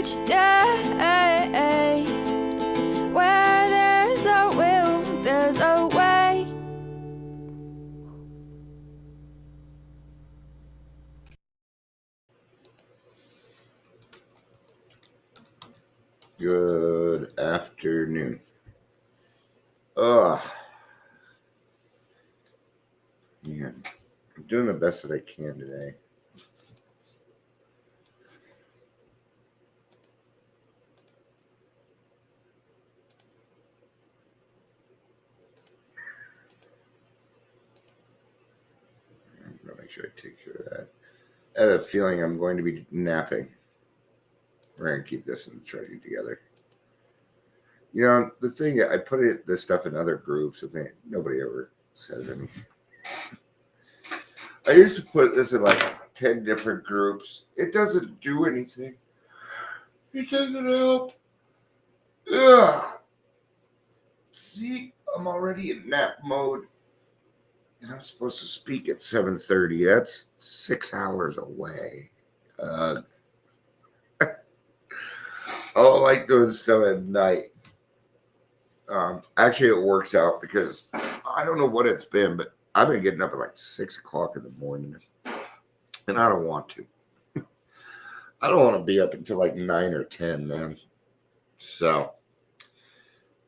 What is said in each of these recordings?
each day. Where there's a will, there's a way. Good afternoon. Man, I'm doing the best that I can today. I'm gonna make sure I take care of that. I have a feeling I'm going to be napping. We're gonna keep this and try to get together. You know, the thing I put this stuff in other groups. I think nobody ever says anything. I used to put this in like 10 different groups. It doesn't do anything. It doesn't help. Ugh. See, I'm already in nap mode. And I'm supposed to speak at 7:30. That's 6 hours away. I don't like doing stuff at night. Actually, it works out because I don't know what it's been, but I've been getting up at like 6 o'clock in the morning, and I don't want to. I don't want to be up until like 9 or 10, man. So,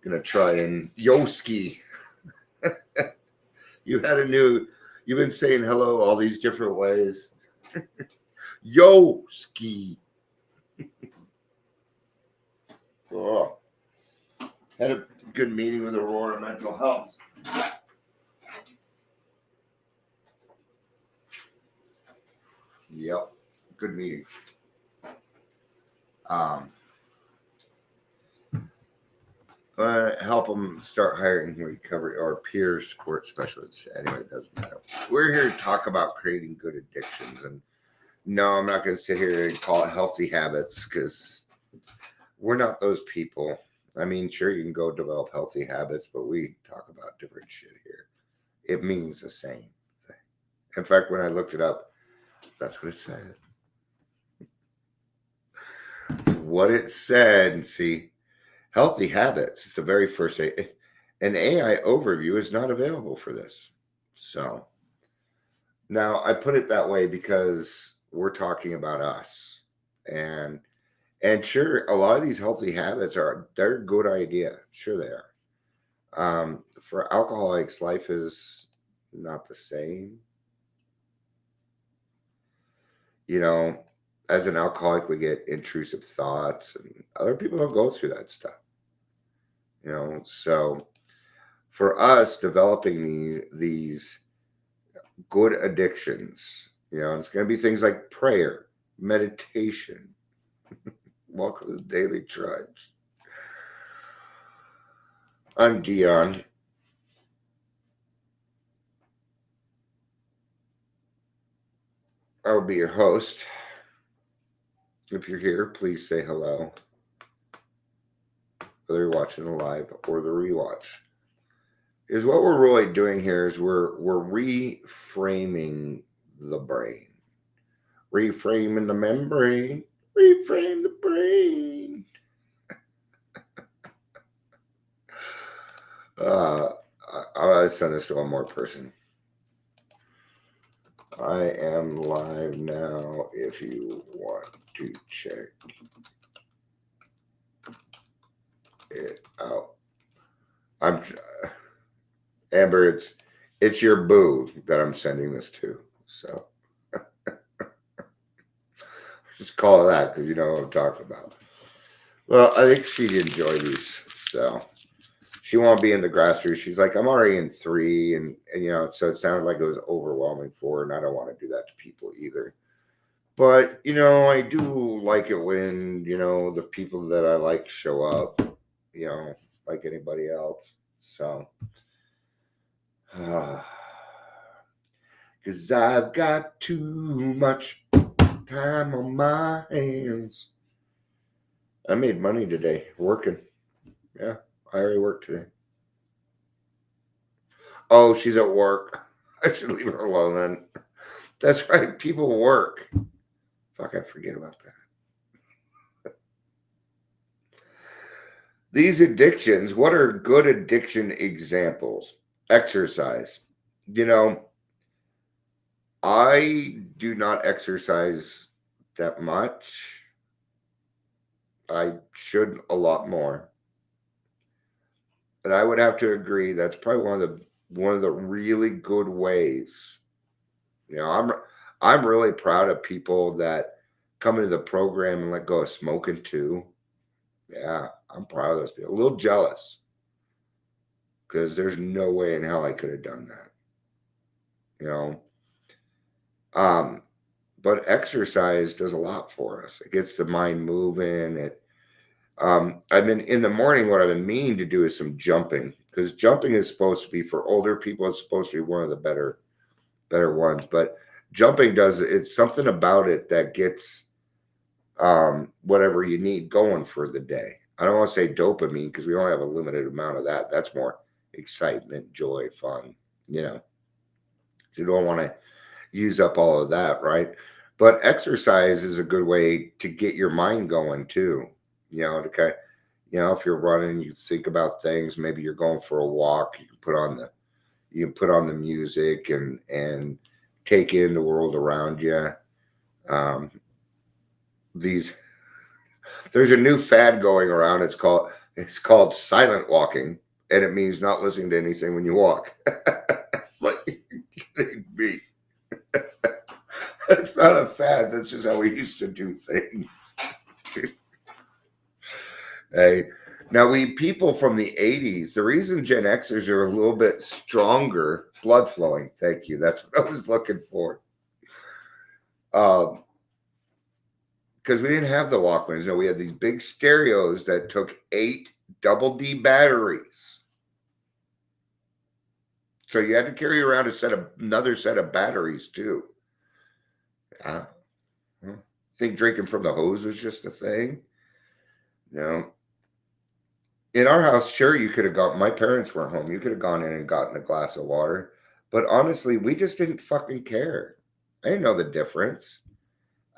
gonna try and Yoski. You've been saying hello all these different ways. Yoski. Oh, had a good meeting with Aurora Mental Health. Yep, good meeting. Help them start hiring recovery or peer support specialists. Anyway, it doesn't matter. We're here to talk about creating good addictions. And no, I'm not going to sit here and call it healthy habits because we're not those people. I mean, sure, you can go develop healthy habits, but we talk about different shit here. It means the same thing. In fact, when I looked it up, that's what it said. It's what it said. And see, healthy habits is the very first. An AI overview is not available for this. So now I put it that way because we're talking about us. And sure, a lot of these healthy habits they're a good idea. Sure they are. For alcoholics, life is not the same. You know, as an alcoholic, we get intrusive thoughts, and other people don't go through that stuff. You know, so for us, developing these good addictions, you know, it's going to be things like prayer, meditation. Welcome to the Daily Trudge. I'm Dion. I'll be your host. If you're here, please say hello. Whether you're watching the live or the rewatch. Is what we're really doing here is we're reframing the brain. Reframing the membrane. Reframe the brain. I'll send this to one more person. I am live now if you want to check it out. I'm Amber, it's your boo that I'm sending this to. So just call it that because you know what I'm talking about. Well, I think she'd enjoy these. So she won't be in the grassroots. She's like, I'm already in 3, and you know, so it sounded like it was overwhelming for her, and I don't want to do that to people either. But you know, I do like it when, you know, the people that I like show up, you know, like anybody else. So because I've got too much time on my hands. I made money today working. Yeah, I already worked today. Oh, she's at work. I should leave her alone then. That's right. People work. Fuck, I forget about that. these addictions, what are good addiction examples? Exercise. You know, I do not exercise that much. I should a lot more. And I would have to agree that's probably one of the really good ways. You know, I'm really proud of people that come into the program and let go of smoking too. Yeah, I'm proud of those people. A little jealous because there's no way in hell I could have done that. You know, um, but exercise does a lot for us. It gets the mind moving. I've been in the morning. What I've been meaning to do is some jumping because jumping is supposed to be for older people. It's supposed to be one of the better ones. But jumping does it's something about it that gets whatever you need going for the day. I don't want to say dopamine because we only have a limited amount of that. That's more excitement, joy, fun. You know, so you don't want to use up all of that, right? But exercise is a good way to get your mind going too. You know, if you're running, you think about things. Maybe you're going for a walk. You can put on the music and take in the world around you. Um, these there's a new fad going around. It's called silent walking, and it means not listening to anything when you walk. Like kidding me. It's not a fad. That's just how we used to do things. Hey, now we people from the 80s, the reason Gen Xers are a little bit stronger, blood flowing. Thank you. That's what I was looking for. Um, because we didn't have the Walkmans. No, we had these big stereos that took 8 double D batteries. So you had to carry around another set of batteries too. I think drinking from the hose was just a thing. No. In our house, sure, you could have gone. My parents weren't home. You could have gone in and gotten a glass of water. But honestly, we just didn't fucking care. I didn't know the difference.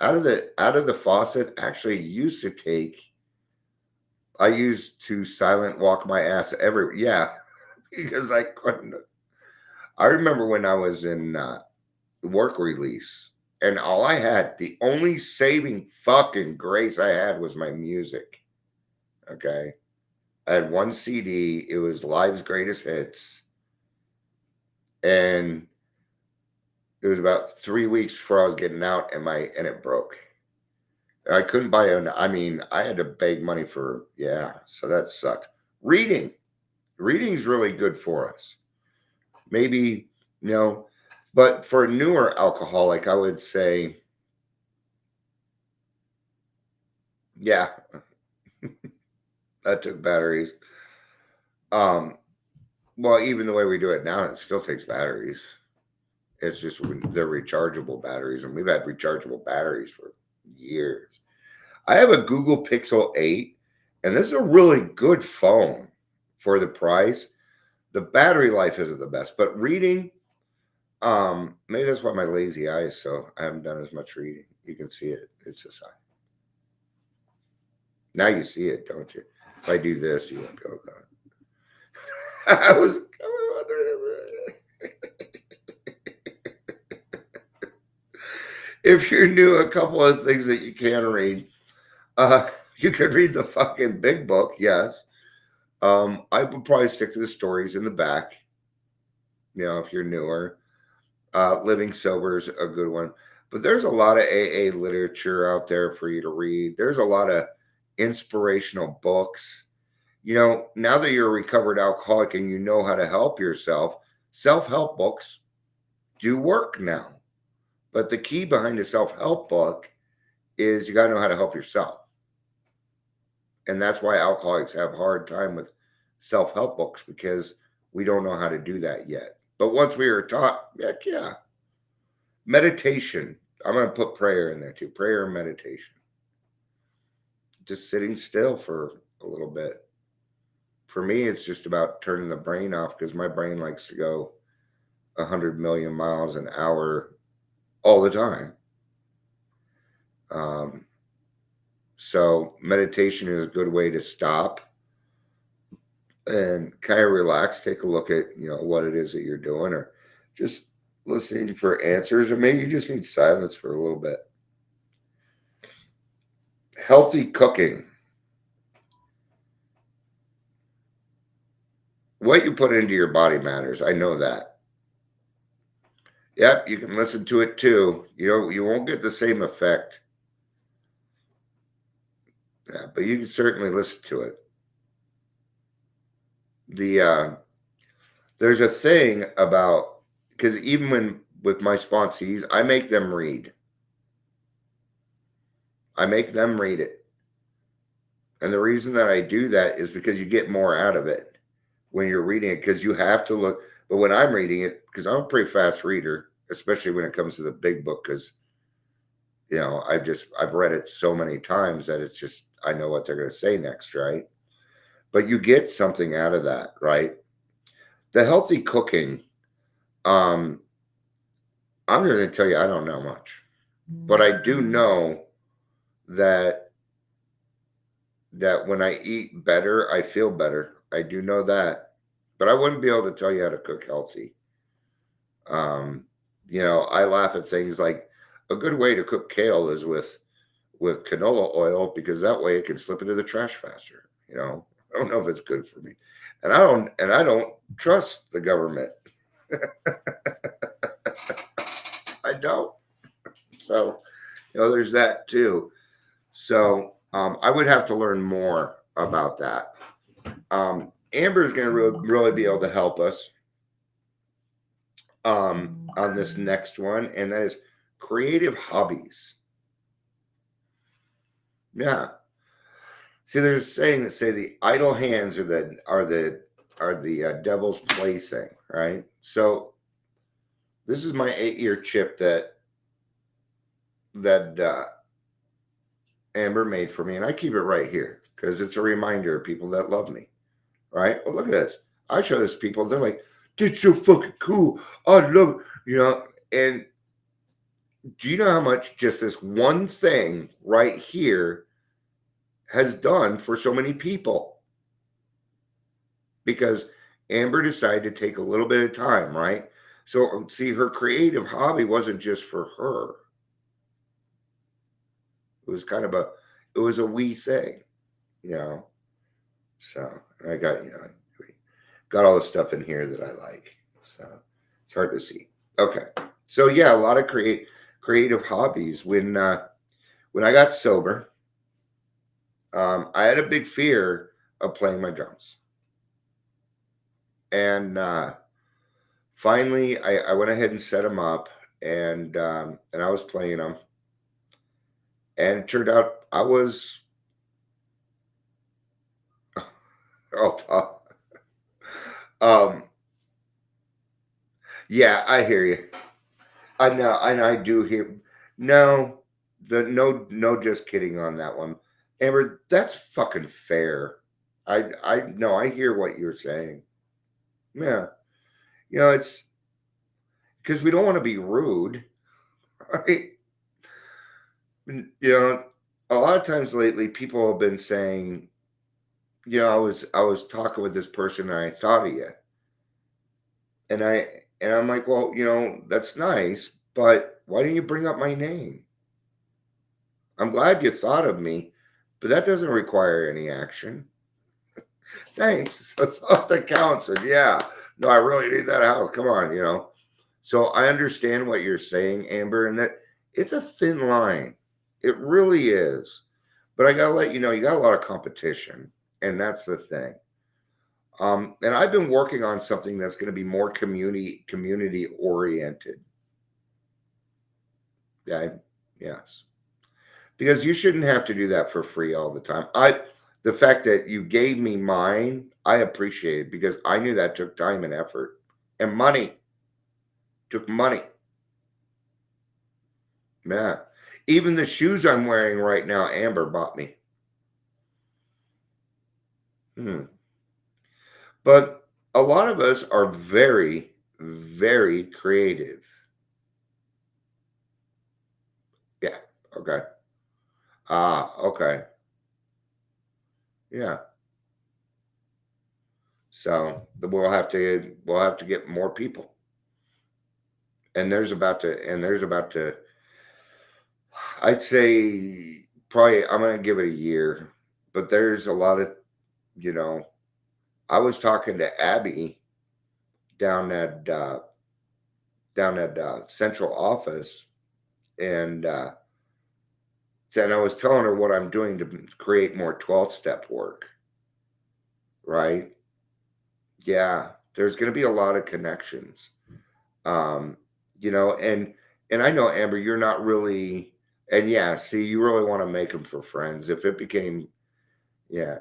Out of the faucet, actually used to take. I used to silent walk my ass because I couldn't. I remember when I was in work release, and the only saving fucking grace I had was my music. Okay. I had one CD. It was Live's Greatest Hits. And it was about 3 weeks before I was getting out and it broke. I couldn't buy I had to beg money so that sucked. Reading is really good for us. Maybe, but for a newer alcoholic, I would say, yeah, that took batteries. Well, even the way we do it now, it still takes batteries. It's just they're rechargeable batteries, and we've had rechargeable batteries for years. I have a Google Pixel 8, and this is a really good phone for the price. The battery life isn't the best, but reading, maybe that's why my lazy eyes, so I haven't done as much reading. You can see it. It's a sign. Now you see it, don't you? If I do this, you won't be able to. I was wondering. If you're new, a couple of things that you can read. You could read the fucking big book, yes. I would probably stick to the stories in the back. If you're newer. Living Sober is a good one. But there's a lot of AA literature out there for you to read. There's a lot of inspirational books. Now that you're a recovered alcoholic and you know how to help yourself, self-help books do work now. But the key behind a self-help book is you got to know how to help yourself. And that's why alcoholics have a hard time with self-help books, because we don't know how to do that yet. But once we are taught, heck yeah. Meditation. I'm going to put prayer in there too. Prayer and meditation. Just sitting still for a little bit. For me, it's just about turning the brain off, because my brain likes to go 100 million miles an hour all the time. So meditation is a good way to stop. and kind of relax, take a look at, what it is that you're doing, or just listening for answers, or maybe you just need silence for a little bit. Healthy cooking. What you put into your body matters. I know that. Yep, you can listen to it too. You won't get the same effect. Yeah, but you can certainly listen to it. There's a thing about, because even with my sponsees, I make them read. I make them read it. And the reason that I do that is because you get more out of it when you're reading it, because you have to look. But when I'm reading it, because I'm a pretty fast reader, especially when it comes to the big book, because I've read it so many times that it's just, I know what they're going to say next, right? But you get something out of that, right? The healthy cooking, I'm going to tell you, I don't know much, but I do know that when I eat better, I feel better. I do know that, but I wouldn't be able to tell you how to cook healthy. I laugh at things like a good way to cook kale is with canola oil, because that way it can slip into the trash faster. I don't know if it's good for me, and I don't trust the government. I don't. So, there's that too. So, I would have to learn more about that. Amber is going to really be able to help us on this next one, and that is creative hobbies. Yeah. See, there's a saying that say the idle hands are the devil's plaything, right? So this is my 8-year chip that Amber made for me, and I keep it right here because it's a reminder of people that love me, right? Well, look at this. I show this to people, they're like, "That's so fucking cool. I love it," and do you know how much just this one thing right here has done for so many people? Because Amber decided to take a little bit of time, right? So, see, her creative hobby wasn't just for her. It was it was a wee thing, you know. So I got all the stuff in here that I like. So it's hard to see. Okay. So yeah, a lot of creative hobbies. When I got sober, I had a big fear of playing my drums. And finally I went ahead and set them up, and I was playing them. And it turned out I was um yeah, I hear you. I know, and I do hear. No, no, just kidding on that one, Amber. That's fucking fair. I know. I hear what you're saying. Yeah, it's because we don't want to be rude, right? A lot of times lately, people have been saying, I was talking with this person, and I thought of you, and I'm like, well, that's nice, but why didn't you bring up my name? I'm glad you thought of me, but that doesn't require any action. Thanks. That's all that counts. And yeah, no, I really need that house. Come on. So I understand what you're saying, Amber, and that it's a thin line. It really is. But I gotta let you know, you got a lot of competition, and that's the thing. And I've been working on something that's going to be more community oriented. Yeah, yes. Because you shouldn't have to do that for free all the time. The fact that you gave me mine, I appreciate it, because I knew that took time and effort and money. Took money. Yeah. Even the shoes I'm wearing right now, Amber bought me. But a lot of us are very, very creative. Yeah. Okay. Ah, okay. Yeah. So we'll have to get more people. And there's about to I'd say probably I'm gonna give it a year, but there's a lot of you know I was talking to Abby down at central office, and then I was telling her what I'm doing to create more 12 step work, right? Yeah, there's going to be a lot of connections. Um, and I know, Amber, you're not really, and yeah, see, you really want to make them for friends. If it became, yeah,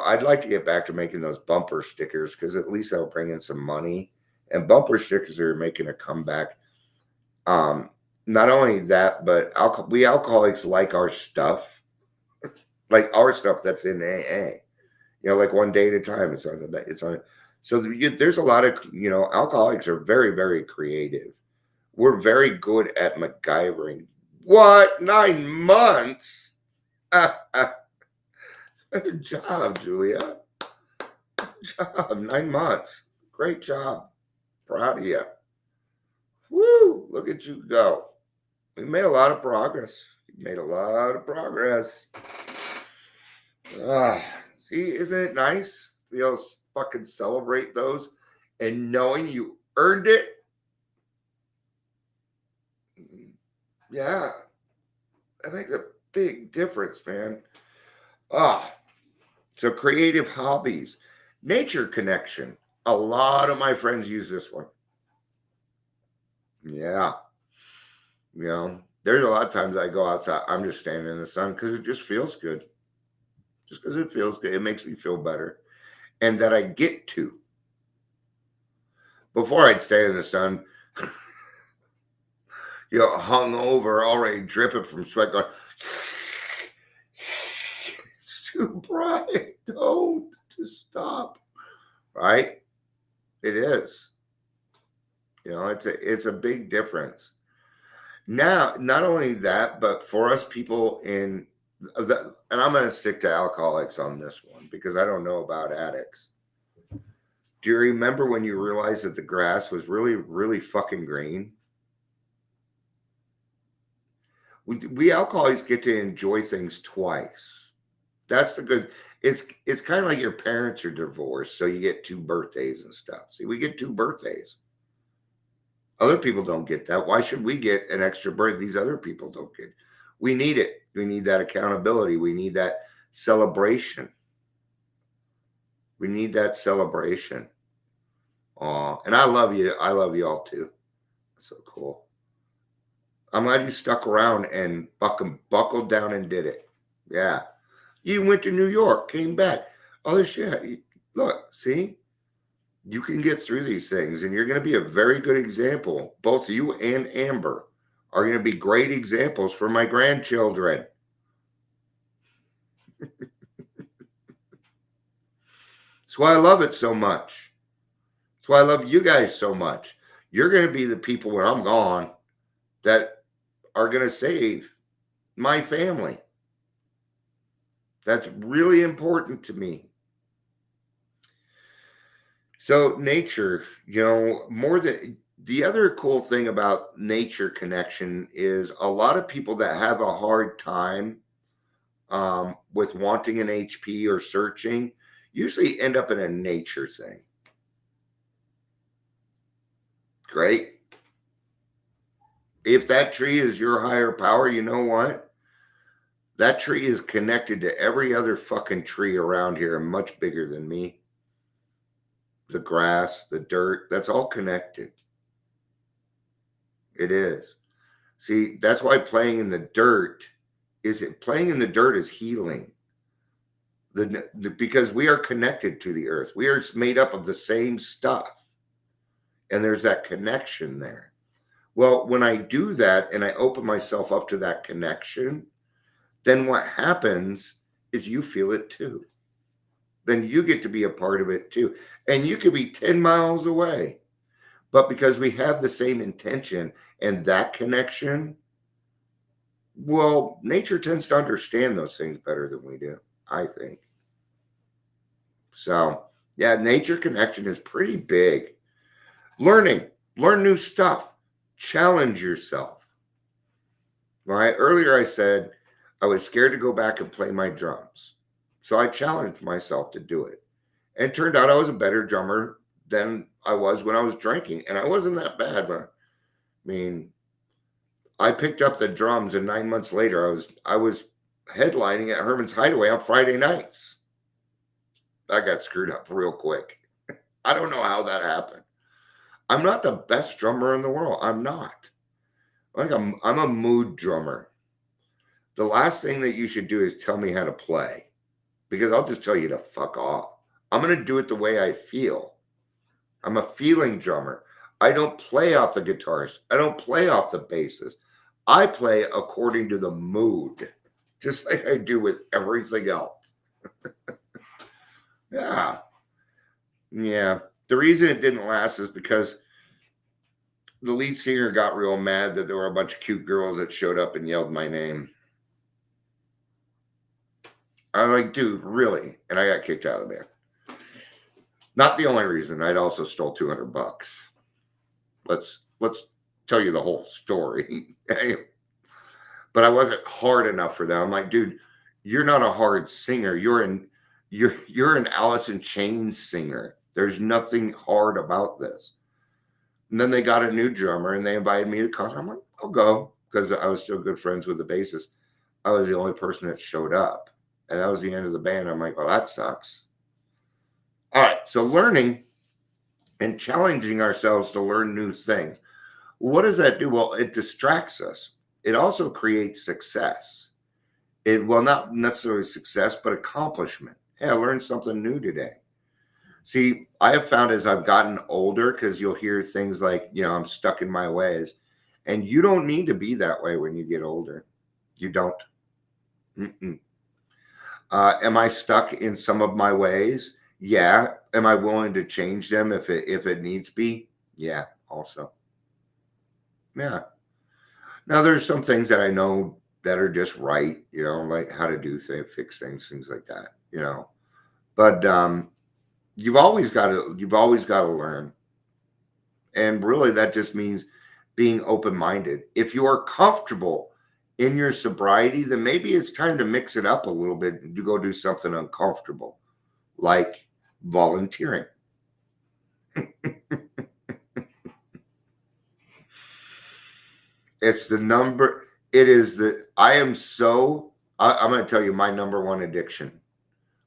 I'd like to get back to making those bumper stickers because at least that'll bring in some money. And bumper stickers are making a comeback. Not only that, but we alcoholics like our stuff, that's in AA. Like one day at a time. It's on. So there's a lot of alcoholics are very, very creative. We're very good at MacGyvering. What? 9 months? Good job, Julia. Good job. 9 months. Great job. Proud of you. Woo! Look at you go. We made a lot of progress. See, isn't it nice to be able to fucking celebrate those and knowing you earned it? Yeah, that makes a big difference, man. So creative hobbies, nature connection. A lot of my friends use this one. Yeah. There's a lot of times I go outside, I'm just standing in the sun because it just feels good. Just because it feels good, it makes me feel better. And that I get to. Before I'd stay in the sun, hung over, already dripping from sweat, going, it's too bright. Don't just stop. Right? It is. It's a big difference. Now, not only that, but for us people and I'm going to stick to alcoholics on this one because I don't know about addicts. Do you remember when you realized that the grass was really, really fucking green? We alcoholics get to enjoy things twice. That's the good. It's kind of like your parents are divorced, so you get 2 birthdays and stuff. See, we get 2 birthdays. Other people don't get that. Why should we get an extra birthday? These other people don't get. We need it. We need that accountability. We need that celebration. We need that celebration. And I love you. I love you all too. That's so cool. I'm glad you stuck around and buckled down and did it. Yeah. You went to New York, came back. Other shit. Look, see? You can get through these things, and you're going to be a very good example. Both you and Amber are going to be great examples for my grandchildren. That's why I love it so much. That's why I love you guys so much. You're going to be the people when I'm gone that are going to save my family. That's really important to me. So nature, more than the other cool thing about nature connection is a lot of people that have a hard time with wanting an HP or searching usually end up in a nature thing. Great. If that tree is your higher power, you know what? That tree is connected to every other fucking tree around here and much bigger than me. The grass, the dirt, that's all connected. It is. See, that's why playing in the dirt is healing. Because we are connected to the earth. We are made up of the same stuff. And there's that connection there. Well, when I do that and I open myself up to that connection, then what happens is you feel it too. Then you get to be a part of it too. And you could be 10 miles away. But because we have the same intention and that connection, well, nature tends to understand those things better than we do, I think. So, Yeah, nature connection is pretty big. Learn new stuff, challenge yourself. Right? Earlier I said I was scared to go back and play my drums. So I challenged myself to do it. And it turned out I was a better drummer than I was when I was drinking. And I wasn't that bad. But I mean, I picked up the drums and 9 months later I was headlining at Herman's Hideaway on Friday nights. I got screwed up real quick. I don't know how that happened. I'm not the best drummer in the world. I'm not. Like I'm a mood drummer. The last thing that you should do is tell me how to play, because I'll just tell you to fuck off. I'm going to do it the way I feel. I'm a feeling drummer. I don't play off the guitars. I don't play off the basses. I play according to the mood, just like I do with everything else. Yeah. Yeah. The reason it didn't last is because the lead singer got real mad that there were a bunch of cute girls that showed up and yelled my name. I'm like, dude, really? And I got kicked out of the band. Not the only reason. I'd also stole $200. Let's tell you the whole story. But I wasn't hard enough for them. I'm like, dude, you're not a hard singer. You're an Alice in Chains singer. There's nothing hard about this. And then they got a new drummer and they invited me to concert. I'm like, I'll go, because I was still good friends with the bassist. I was the only person that showed up. And that was the end of the band. I'm like, well, that sucks. All right. So learning and challenging ourselves to learn new things. What does that do? Well, it distracts us. It also creates success. Not necessarily success, but accomplishment. Hey, I learned something new today. See, I have found as I've gotten older, because you'll hear things like, I'm stuck in my ways. And you don't need to be that way when you get older. You don't. Am I stuck in some of my ways? Yeah. Am I willing to change them if it needs be? Yeah, also. Yeah. Now there's some things that I know that are just right, like how to do things, fix things like that, But you've always got to learn. And really that just means being open-minded. If you are comfortable in your sobriety, then maybe it's time to mix it up a little bit and go do something uncomfortable, like volunteering. I'm going to tell you my number one addiction: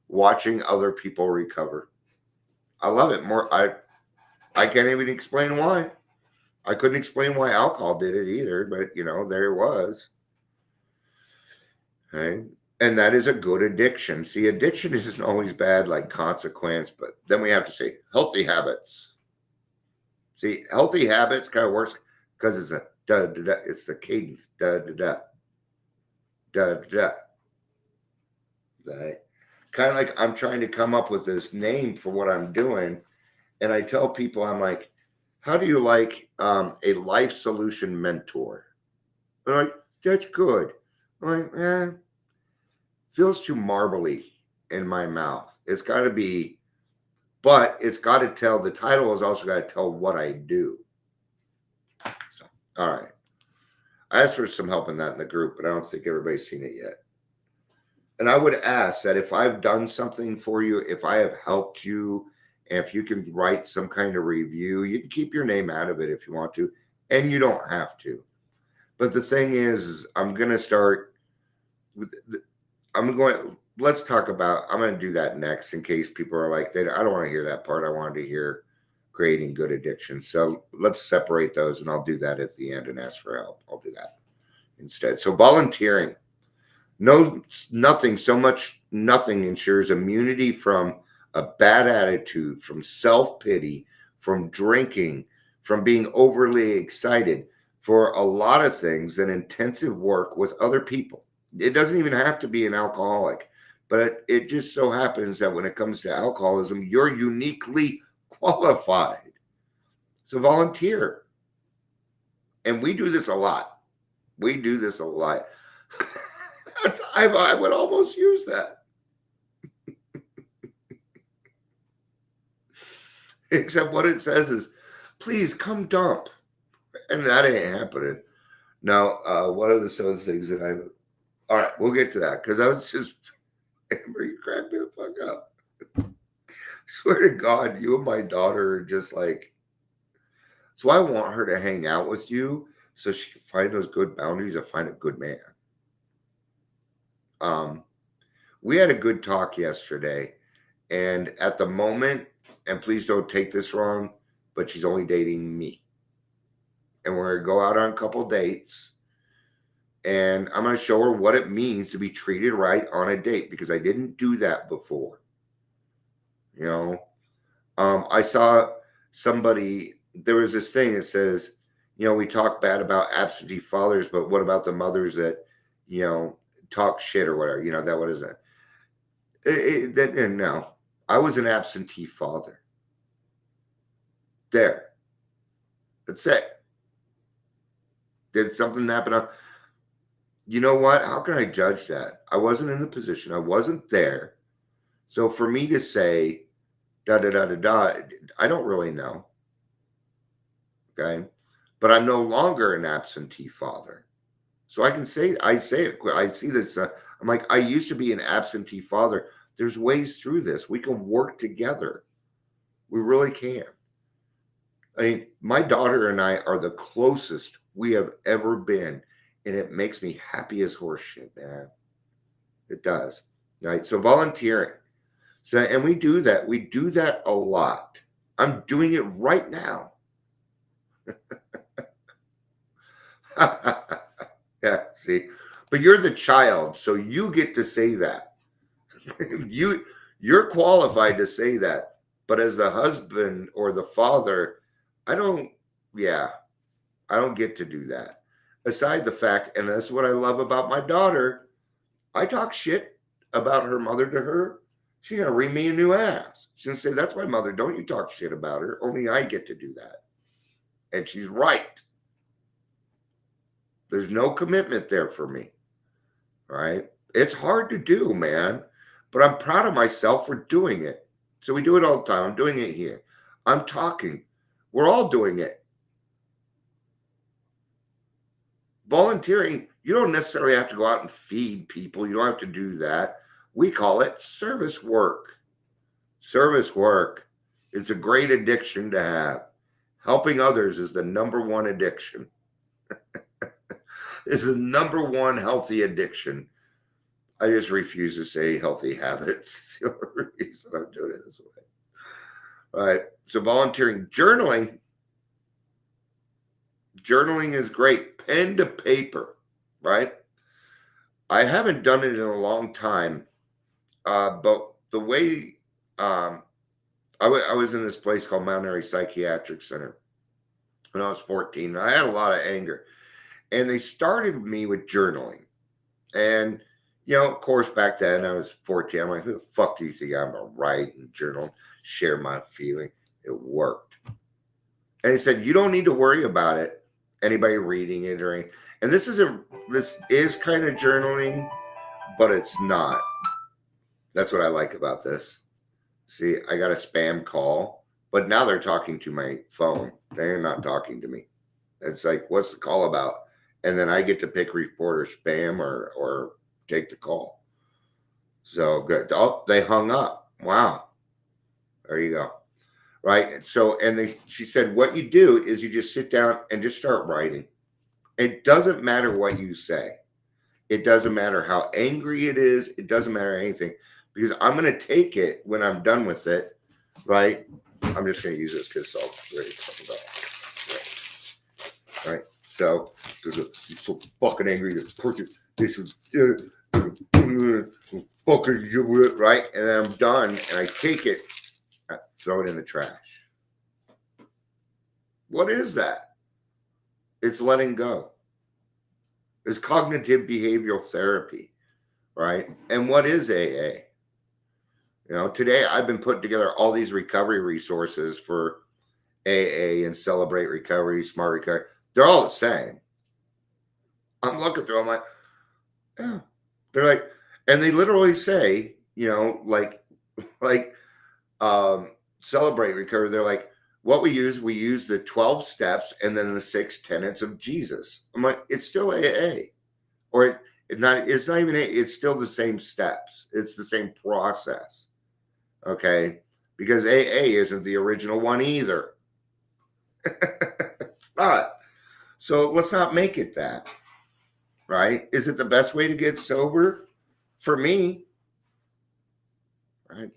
watching other people recover. I love it more. I can't even explain why. I couldn't explain why alcohol did it either, but there it was. Okay. And that is a good addiction. See, addiction isn't always bad, like consequence, but then we have to say healthy habits. See, healthy habits kind of works because it's a da da da. It's the cadence da da da da da. Right? Kind of like I'm trying to come up with this name for what I'm doing, and I tell people, I'm like, how do you like a life solution mentor? They're like, that's good. I'm like, feels too marbly in my mouth. It's got to be, but it's got to tell, the title has also got to tell what I do. So, all right. I asked for some help in that in the group, but I don't think everybody's seen it yet. And I would ask that if I've done something for you, if I have helped you, and if you can write some kind of review, you can keep your name out of it if you want to, and you don't have to. But the thing is I'm going to start with, I'm going to do that next, in case people are like, I don't want to hear that part. I wanted to hear creating good addictions. So let's separate those, and I'll do that at the end and ask for help. I'll do that instead. So volunteering. Nothing ensures immunity from a bad attitude, from self-pity, from drinking, from being overly excited, for a lot of things than intensive work with other people. It doesn't even have to be an alcoholic, but it just so happens that when it comes to alcoholism, you're uniquely qualified. So volunteer. And we do this a lot. I would almost use that. Except what it says is, please come dump. And that ain't happening. Now, what are the other things that I... All right, we'll get to that. Because I was just... Amber, you cracked me the fuck up. Swear to God, you and my daughter are just like... So I want her to hang out with you so she can find those good boundaries and find a good man. We had a good talk yesterday, and at the moment, and please don't take this wrong, but she's only dating me. And we're going to go out on a couple dates, and I'm going to show her what it means to be treated right on a date, because I didn't do that before. You know, I saw somebody, there was this thing that says, you know, we talk bad about absentee fathers, but what about the mothers that, you know, talk shit or whatever? You know, that, what is that? No, I was an absentee father. There. That's it. Did something happen? You know what? How can I judge that? I wasn't in the position. I wasn't there. So for me to say, da da da da da, I don't really know. Okay. But I'm no longer an absentee father. So I can say, I say it. I see this. I'm like, I used to be an absentee father. There's ways through this. We can work together. We really can. I mean, my daughter and I are the closest we have ever been. And it makes me happy as horseshit, man. It does. Right. So volunteering. So, and we do that. We do that a lot. I'm doing it right now. Yeah, see. But you're the child, so you get to say that. You're qualified to say that. But as the husband or the father, I don't get to do that. Aside the fact, and that's what I love about my daughter, I talk shit about her mother to her. She's going to read me a new ass. She's going to say, that's my mother. Don't you talk shit about her. Only I get to do that. And she's right. There's no commitment there for me. Right? It's hard to do, man. But I'm proud of myself for doing it. So we do it all the time. I'm doing it here. I'm talking. We're all doing it. Volunteering, you don't necessarily have to go out and feed people. You don't have to do that. We call it service work. Service work is a great addiction to have. Helping others is the number one addiction. It's the number one healthy addiction. I just refuse to say healthy habits. The only reason I'm doing it this way. All right. So volunteering, journaling. Journaling is great. Pen to paper, right? I haven't done it in a long time. But the way I was in this place called Mount Airy Psychiatric Center when I was 14. I had a lot of anger. And they started me with journaling. And, you know, of course, back then I was 14. I'm like, who the fuck do you think I'm going to write and journal, share my feeling? It worked. And he said, you don't need to worry about it. Anybody reading it or anything. And this is kind of journaling, but it's not. That's what I like about this. See, I got a spam call, but now they're talking to my phone. They're not talking to me. It's like, what's the call about? And then I get to pick report or spam or take the call. So good. Oh, they hung up. Wow. There you go. Right. So, and she said, what you do is you just sit down and just start writing. It doesn't matter what you say. It doesn't matter how angry it is. It doesn't matter anything, because I'm going to take it when I'm done with it. Right. I'm just going to use this because I'm ready to talk about it. Right. So he's so fucking angry. This person, this is fucking right. And then I'm done, and I take it, I throw it in the trash. What is that? It's letting go. It's cognitive behavioral therapy, right? And what is AA? You know, today I've been putting together all these recovery resources for AA and Celebrate Recovery, Smart Recovery. They're all the same. I'm looking through them like, yeah. They're like, and they literally say, you know, like Celebrate Recovery. They're like, what we use the 12 steps and then the 6 tenets of Jesus. I'm like, it's still AA. Or it's not even it's still the same steps. It's the same process. Okay? Because AA isn't the original one either. It's not. So let's not make it that. Right? Is it the best way to get sober? For me. Right?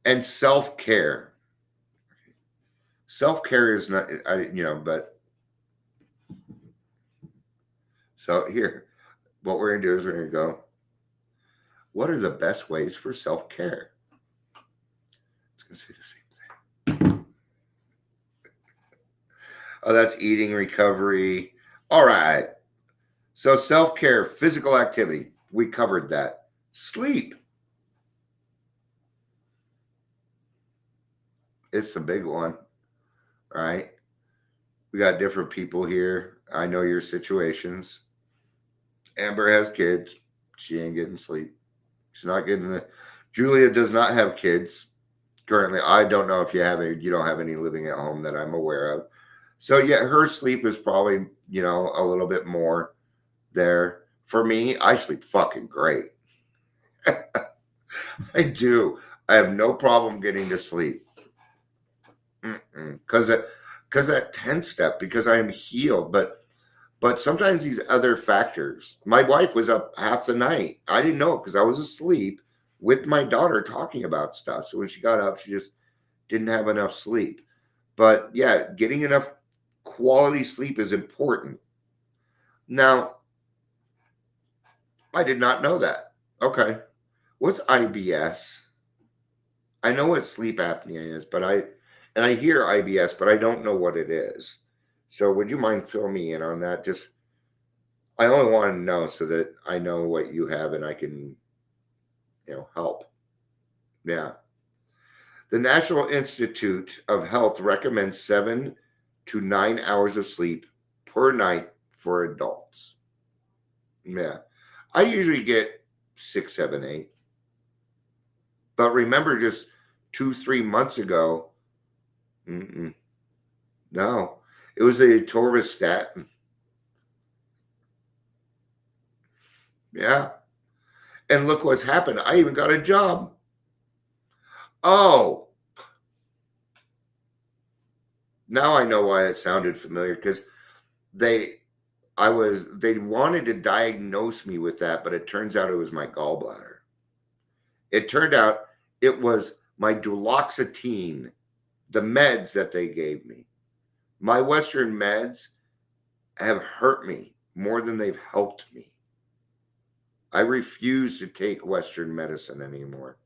And self-care. Self-care is not, but so here, what we're going to do is we're going to go, what are the best ways for self-care? It's going to say the same thing. Oh, that's eating recovery. All right. So self-care, physical activity. We covered that. Sleep. It's the big one, right? We got different people here. I know your situations. Amber has kids. She ain't getting sleep. She's not getting the. Julia does not have kids currently. I don't know if you don't have any living at home that I'm aware of. So yeah, her sleep is probably, a little bit more there. For me, I sleep fucking great. I do. I have no problem getting to sleep. Because that 10 step, because I am healed. But sometimes these other factors. My wife was up half the night. I didn't know because I was asleep with my daughter talking about stuff. So when she got up, she just didn't have enough sleep. But yeah, getting enough quality sleep is important. Now, I did not know that. Okay. What's IBS? I know what sleep apnea is, but I hear IBS, but I don't know what it is. So would you mind filling me in on that? I only want to know so that I know what you have and I can, help. Yeah. The National Institute of Health recommends 7 to 9 hours of sleep per night for adults. Yeah. I usually get 6, 7, 8. But remember just 2-3 months ago, no, it was the atorvastatin. Yeah. And look what's happened. I even got a job. Oh. Now I know why it sounded familiar, because they wanted to diagnose me with that, but it turns out it was my gallbladder. It turned out it was my duloxetine, the meds that they gave me. My Western meds have hurt me more than they've helped me. I refuse to take Western medicine anymore.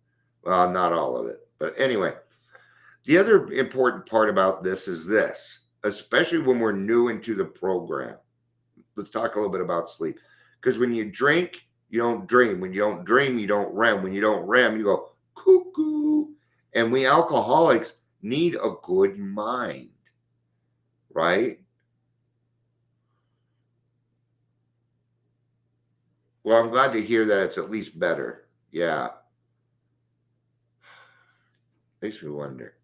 Well, not all of it. But anyway, the other important part about this is this, especially when we're new into the program. Let's talk a little bit about sleep. Because when you drink, you don't dream. When you don't dream, you don't REM. When you don't REM, you go cuckoo. And we alcoholics need a good mind, right? Well, I'm glad to hear that it's at least better. Yeah. Makes me wonder.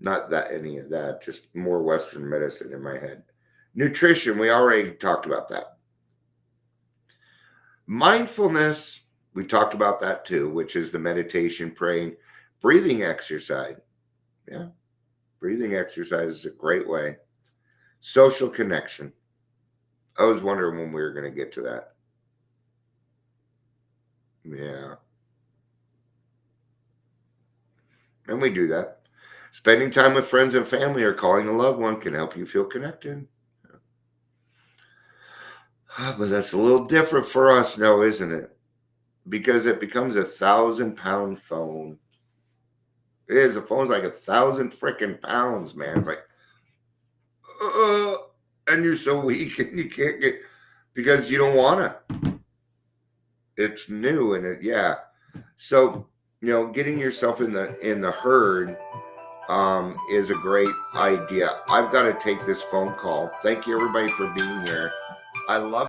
Not that any of that, just more Western medicine in my head. Nutrition, we already talked about that. Mindfulness, we talked about that too, which is the meditation, praying, breathing exercise. Yeah. Breathing exercise is a great way. Social connection. I was wondering when we were going to get to that. Yeah. And we do that. Spending time with friends and family or calling a loved one can help you feel connected. But that's a little different for us now, isn't it? Because it becomes a 1,000-pound phone. It is. The phone's like 1,000 freaking pounds, man. It's like, and you're so weak and you can't get, because you don't want to. It's new and yeah. So, getting yourself in the herd is a great idea. I've got to take this phone call. Thank you everybody for being here. I love